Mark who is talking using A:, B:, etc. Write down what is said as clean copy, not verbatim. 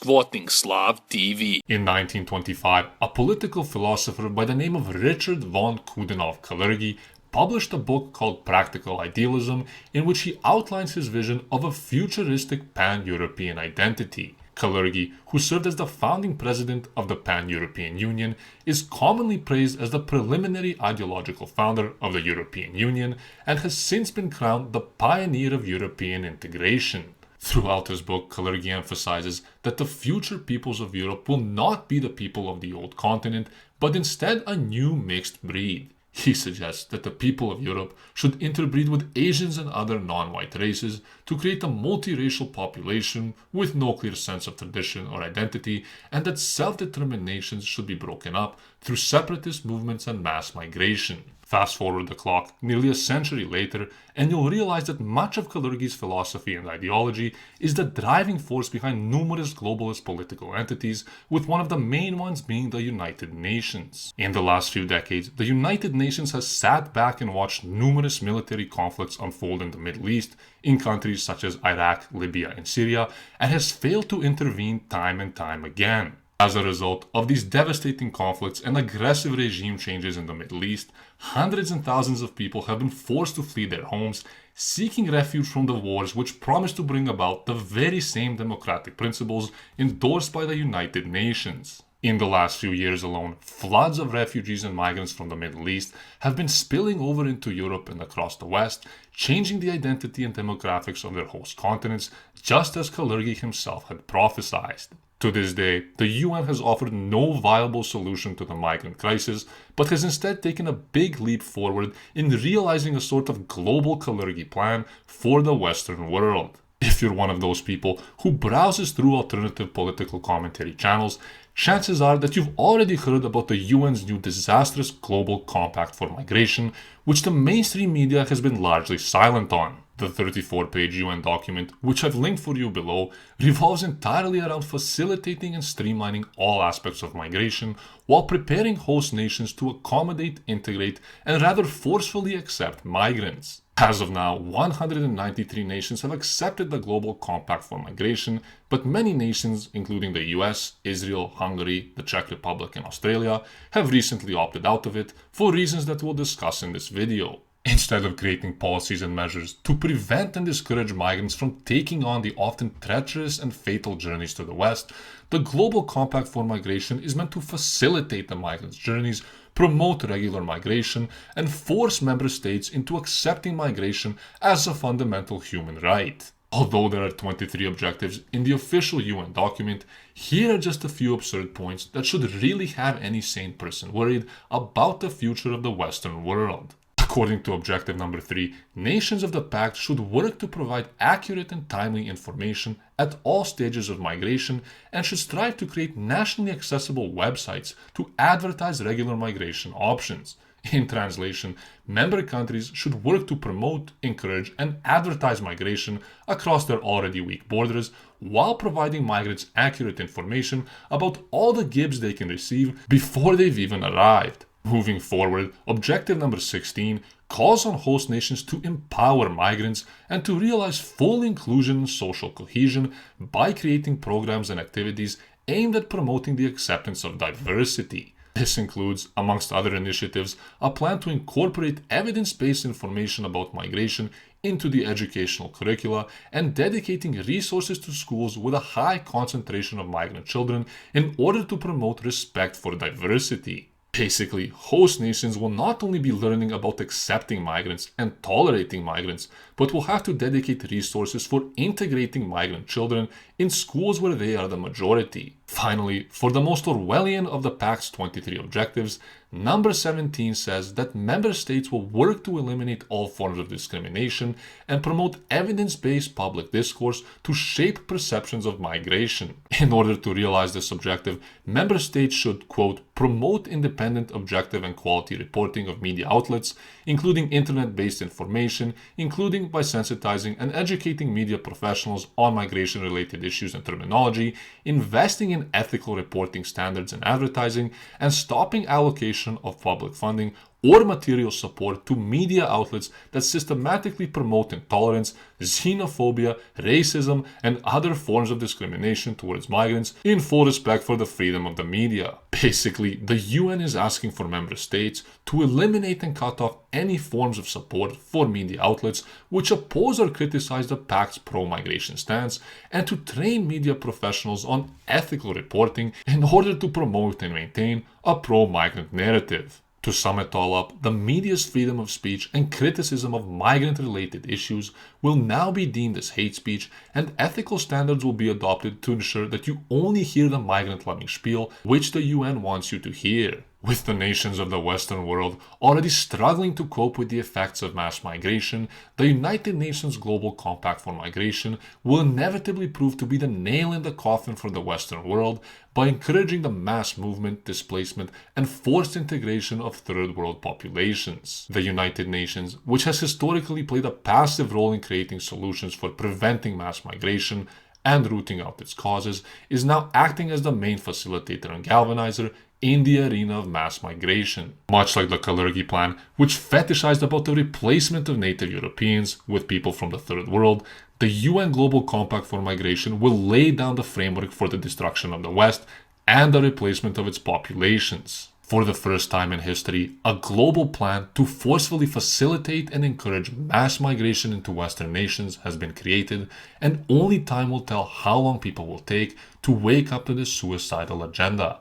A: Squatting Slav TV.
B: In 1925, a political philosopher by the name of Richard von Coudenhove-Kalergi published a book called Practical Idealism, in which he outlines his vision of a futuristic pan-European identity. Kalergi, who served as the founding president of the Pan-European Union, is commonly praised as the preliminary ideological founder of the European Union and has since been crowned the pioneer of European integration. Throughout his book, Kalergi emphasizes that the future peoples of Europe will not be the people of the old continent, but instead a new mixed breed. He suggests that the people of Europe should interbreed with Asians and other non-white races to create a multiracial population with no clear sense of tradition or identity, and that self-determinations should be broken up through separatist movements and mass migration. Fast forward the clock nearly a century later, and you'll realize that much of Kalergi's philosophy and ideology is the driving force behind numerous globalist political entities, with one of the main ones being the United Nations. In the last few decades, the United Nations has sat back and watched numerous military conflicts unfold in the Middle East, in countries such as Iraq, Libya, and Syria, and has failed to intervene time and time again. As a result of these devastating conflicts and aggressive regime changes in the Middle East, hundreds and thousands of people have been forced to flee their homes, seeking refuge from the wars which promise to bring about the very same democratic principles endorsed by the United Nations. In the last few years alone, floods of refugees and migrants from the Middle East have been spilling over into Europe and across the West, changing the identity and demographics of their host continents, just as Kalergi himself had prophesied. To this day, the UN has offered no viable solution to the migrant crisis, but has instead taken a big leap forward in realizing a sort of global Kalergi Plan for the Western world. If you're one of those people who browses through alternative political commentary channels, chances are that you've already heard about the UN's new disastrous Global Compact for Migration, which the mainstream media has been largely silent on. The 34-page UN document, which I've linked for you below, revolves entirely around facilitating and streamlining all aspects of migration while preparing host nations to accommodate, integrate, and rather forcefully accept migrants. As of now, 193 nations have accepted the Global Compact for Migration, but many nations, including the US, Israel, Hungary, the Czech Republic, and Australia, have recently opted out of it for reasons that we'll discuss in this video. Instead of creating policies and measures to prevent and discourage migrants from taking on the often treacherous and fatal journeys to the West, the Global Compact for Migration is meant to facilitate the migrants' journeys, promote regular migration, and force member states into accepting migration as a fundamental human right. Although there are 23 objectives in the official UN document, here are just a few absurd points that should really have any sane person worried about the future of the Western world. According to objective number 3, nations of the pact should work to provide accurate and timely information at all stages of migration and should strive to create nationally accessible websites to advertise regular migration options. In translation, member countries should work to promote, encourage, and advertise migration across their already weak borders while providing migrants accurate information about all the gifts they can receive before they've even arrived. Moving forward, objective number 16 calls on host nations to empower migrants and to realize full inclusion and social cohesion by creating programs and activities aimed at promoting the acceptance of diversity. This includes, amongst other initiatives, a plan to incorporate evidence-based information about migration into the educational curricula and dedicating resources to schools with a high concentration of migrant children in order to promote respect for diversity. Basically, host nations will not only be learning about accepting migrants and tolerating migrants, but will have to dedicate resources for integrating migrant children in schools where they are the majority. Finally, for the most Orwellian of the Pact's 23 objectives, number 17 says that member states will work to eliminate all forms of discrimination and promote evidence-based public discourse to shape perceptions of migration. In order to realize this objective, member states should, quote, promote independent, objective, and quality reporting of media outlets, including internet-based information, including by sensitizing and educating media professionals on migration-related issues and terminology, investing in ethical reporting standards and advertising, and stopping allocation of public funding or material support to media outlets that systematically promote intolerance, xenophobia, racism, and other forms of discrimination towards migrants in full respect for the freedom of the media. Basically, the UN is asking for member states to eliminate and cut off any forms of support for media outlets which oppose or criticize the Pact's pro-migration stance, and to train media professionals on ethical reporting in order to promote and maintain a pro-migrant narrative. To sum it all up, the media's freedom of speech and criticism of migrant-related issues will now be deemed as hate speech, and ethical standards will be adopted to ensure that you only hear the migrant-loving spiel which the UN wants you to hear. With the nations of the Western world already struggling to cope with the effects of mass migration, the United Nations Global Compact for Migration will inevitably prove to be the nail in the coffin for the Western world by encouraging the mass movement, displacement, and forced integration of third world populations. The United Nations, which has historically played a passive role in creating solutions for preventing mass migration and rooting out its causes, is now acting as the main facilitator and galvanizer in the arena of mass migration. Much like the Kalergi Plan, which fetishized about the replacement of native Europeans with people from the third world, the UN Global Compact for Migration will lay down the framework for the destruction of the West and the replacement of its populations. For the first time in history, a global plan to forcefully facilitate and encourage mass migration into Western nations has been created, and only time will tell how long people will take to wake up to this suicidal agenda.